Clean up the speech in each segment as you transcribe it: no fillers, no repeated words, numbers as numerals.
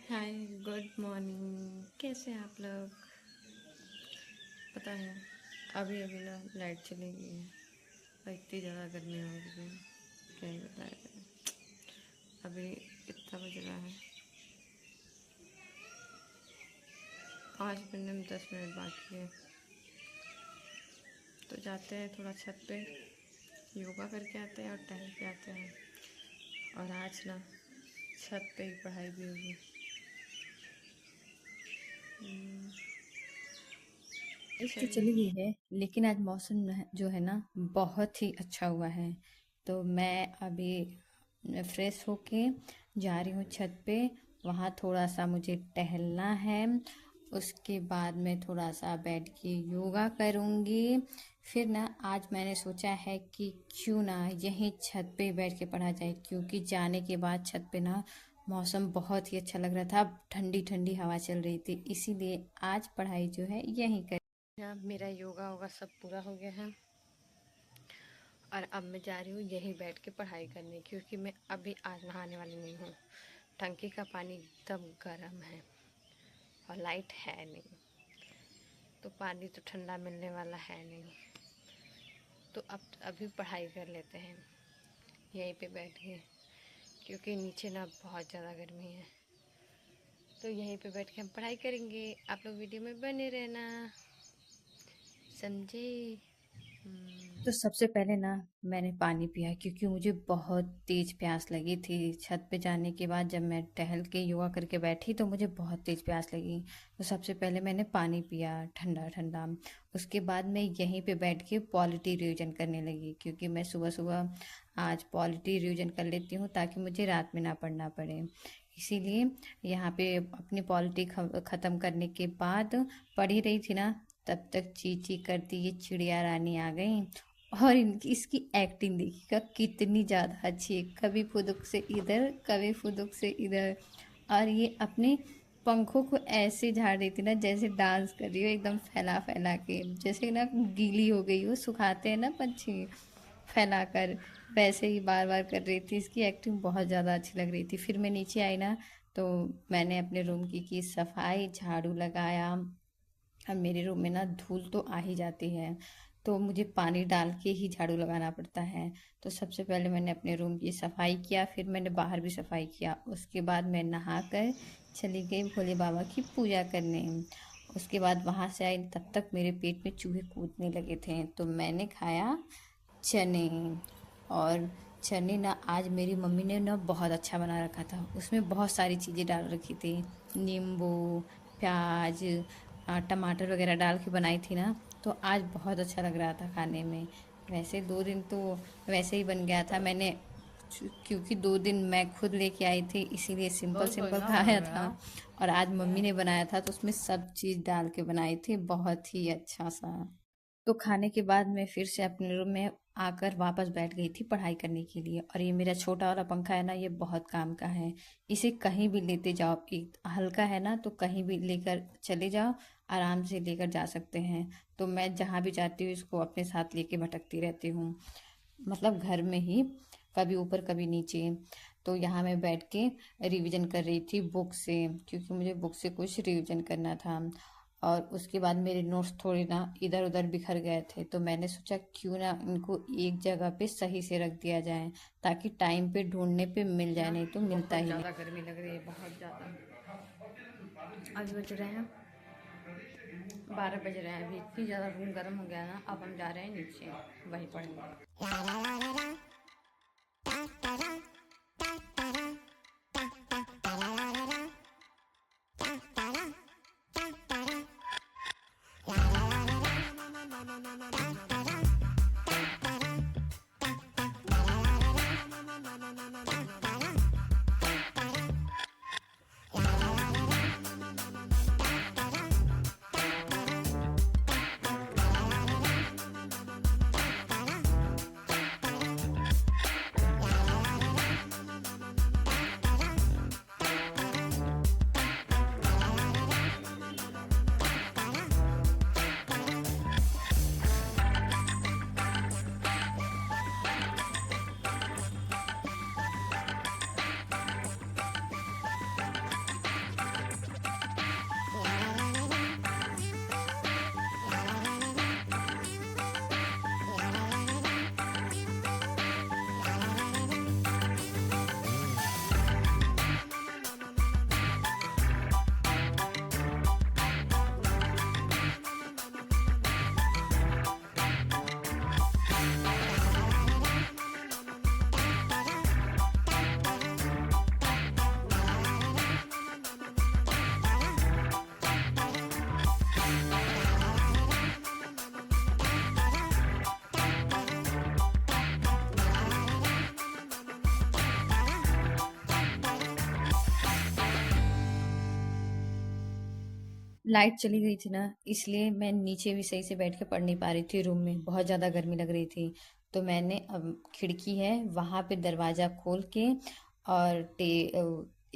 हाय, good morning. कैसे हैं आप लोग? पता है, अभी अभी ना लाइट चली गई है और इतनी ज़्यादा गर्मी हो रही है, क्या ही बताया जाए। अभी कितना बज रहा है? 5 बजने में 10 मिनट बाकी है। तो जाते हैं थोड़ा छत पे, योगा करके आते हैं और टहल के आते हैं। और आज ना छत पे ही पढ़ाई भी होगी। लाइट तो चलिए। चली गई है लेकिन आज मौसम जो है ना बहुत ही अच्छा हुआ है। तो मैं अभी फ्रेश होके जा रही हूँ छत पे। वहाँ थोड़ा सा मुझे टहलना है। उसके बाद मैं थोड़ा सा बैठ के योगा करूँगी। फिर ना आज मैंने सोचा है कि क्यों ना यहीं छत पे बैठ के पढ़ा जाए, क्योंकि जाने के बाद छत पे ना मौसम बहुत ही अच्छा लग रहा था। ठंडी ठंडी हवा चल रही थी, इसीलिए आज पढ़ाई जो है यहीं कर। अब मेरा योगा वोगा सब पूरा हो गया है और अब मैं जा रही हूँ यहीं बैठ के पढ़ाई करने, क्योंकि मैं अभी आज नहाने वाली नहीं हूँ। टंकी का पानी एकदम गर्म है और लाइट है नहीं, तो पानी तो ठंडा मिलने वाला है नहीं। तो अब अभी पढ़ाई कर लेते हैं यहीं पे बैठ के, क्योंकि नीचे ना बहुत ज़्यादा गर्मी है। तो यहीं पे बैठ के हम पढ़ाई करेंगे। आप लोग वीडियो में बने रहना, समझे? तो सबसे पहले ना मैंने पानी पिया, क्योंकि मुझे बहुत तेज प्यास लगी थी। छत पे जाने के बाद जब मैं टहल के योगा करके बैठी तो मुझे बहुत तेज प्यास लगी। तो सबसे पहले मैंने पानी पिया ठंडा ठंडा। उसके बाद मैं यहीं पे बैठ के पॉलिटी रिवीजन करने लगी, क्योंकि मैं सुबह सुबह आज पॉलिटी रिवीजन कर लेती हूँ ताकि मुझे रात में ना पढ़ना पड़े। इसीलिए यहाँ पे अपनी पॉलिटी ख़त्म करने के बाद पढ़ ही रही थी ना, तब तक ची ची करती ये चिड़िया रानी आ गई। और इनकी इसकी एक्टिंग देखिएगा कितनी ज़्यादा अच्छी है, कभी फुदुक से इधर कभी फुदुक से इधर। और ये अपने पंखों को ऐसे झाड़ रही थी ना जैसे डांस कर रही हो, एकदम फैला फैला के, जैसे ना गीली हो गई हो, सुखाते हैं ना पंछी फैलाकर, वैसे ही बार बार कर रही थी। इसकी एक्टिंग बहुत ज़्यादा अच्छी लग रही थी। फिर मैं नीचे आई ना, तो मैंने अपने रूम की सफाई, झाड़ू लगाया। अब मेरे रूम में ना धूल तो आ ही जाती है, तो मुझे पानी डाल के ही झाड़ू लगाना पड़ता है। तो सबसे पहले मैंने अपने रूम की सफाई किया, फिर मैंने बाहर भी सफाई किया। उसके बाद मैं नहा कर चली गई भोले बाबा की पूजा करने। उसके बाद वहाँ से आई, तब तक मेरे पेट में चूहे कूदने लगे थे, तो मैंने खाया चने। और चने ना आज मेरी मम्मी ने ना बहुत अच्छा बना रखा था, उसमें बहुत सारी चीज़ें डाल रखी थी, नींबू, प्याज, टमाटर वगैरह डाल के बनाई थी ना। तो आज बहुत अच्छा लग रहा था खाने में। वैसे 2 दिन तो वैसे ही बन गया था। मैंने क्योंकि 2 दिन मैं खुद लेके आई थी, इसीलिए सिंपल सिंपल खाया था। और आज मम्मी ने बनाया था तो उसमें सब चीज़ डाल के बनाई थी, बहुत ही अच्छा सा। तो खाने के बाद मैं फिर से अपने रूम में आकर वापस बैठ गई थी पढ़ाई करने के लिए। और ये मेरा छोटा वाला पंखा है ना, ये बहुत काम का है। इसे कहीं भी लेते जाओ, एक हल्का है ना, तो कहीं भी लेकर चले जाओ, आराम से लेकर जा सकते हैं। तो मैं जहाँ भी जाती हूँ इसको अपने साथ लेके भटकती रहती हूँ, मतलब घर में ही, कभी ऊपर कभी नीचे। तो यहाँ मैं बैठ के रिवीजन कर रही थी बुक से, क्योंकि मुझे बुक से कुछ रिवीजन करना था। और उसके बाद मेरे नोट्स थोड़े ना इधर उधर बिखर गए थे, तो मैंने सोचा क्यों ना इनको एक जगह पे सही से रख दिया जाए, ताकि टाइम पे ढूंढने पे मिल जाए, ना नहीं तो मिलता बहुत ही नहीं। ज़्यादा गर्मी लग रही है, बहुत ज़्यादा। अभी बज रहे हैं 12 बज रहे हैं। अभी इतनी ज़्यादा रूम गर्म हो गया ना, अब हम जा रहे हैं नीचे, वहीं पढ़ेंगे। लाइट चली गई थी ना, इसलिए मैं नीचे भी सही से बैठ के पढ़ नहीं पा रही थी रूम में, बहुत ज़्यादा गर्मी लग रही थी। तो मैंने अब खिड़की है वहाँ पे दरवाज़ा खोल के और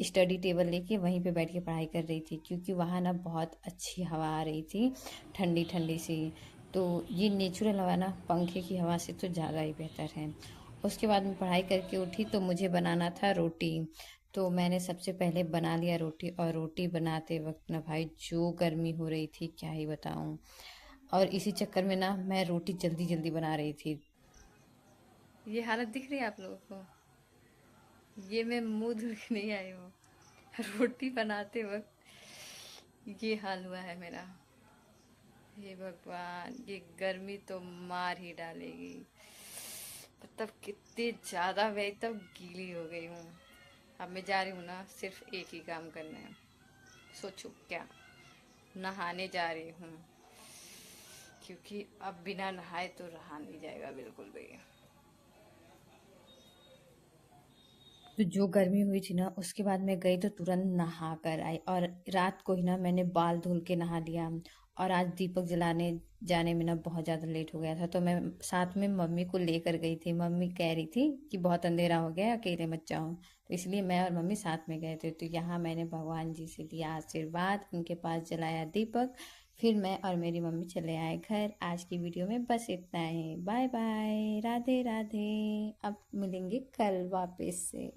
स्टडी टेबल लेके वहीं पे बैठ के पढ़ाई कर रही थी, क्योंकि वहाँ ना बहुत अच्छी हवा आ रही थी, ठंडी ठंडी सी। तो ये नेचुरल हवा ना पंखे की हवा से तो ज़्यादा ही बेहतर है। उसके बाद मैं पढ़ाई करके उठी तो मुझे बनाना था रोटी। तो मैंने सबसे पहले बना लिया रोटी, और रोटी बनाते वक्त ना भाई जो गर्मी हो रही थी क्या ही बताऊं। और इसी चक्कर में ना मैं रोटी जल्दी जल्दी बना रही थी। ये हालत दिख रही है आप लोगों को? ये मैं मुंह धुल के नहीं आई हूँ, रोटी बनाते वक्त ये हाल हुआ है मेरा। हे भगवान, ये गर्मी तो मार ही डालेगी। मतलब कितनी ज्यादा मैं एकदम गीली हो गई हूँ। अब मैं जा रही हूँ ना सिर्फ एक ही काम करने। सोचो क्या, नहाने जा रही हूँ, क्योंकि अब बिना नहाए तो रहा नहीं जाएगा बिल्कुल भी। तो जो गर्मी हुई थी ना उसके बाद मैं गई तो तुरंत नहा कर आई, और रात को ही ना मैंने बाल धुल के नहा लिया। और आज दीपक जलाने जाने में ना बहुत ज़्यादा लेट हो गया था, तो मैं साथ में मम्मी को लेकर गई थी। मम्मी कह रही थी कि बहुत अंधेरा हो गया, अकेले मत जाओ, तो इसलिए मैं और मम्मी साथ में गए थे। तो यहाँ मैंने भगवान जी से लिया आशीर्वाद, उनके पास जलाया दीपक, फिर मैं और मेरी मम्मी चले आए घर। आज की वीडियो में बस इतना ही। Bye bye, Radhe Radhe. अब मिलेंगे कल वापस से।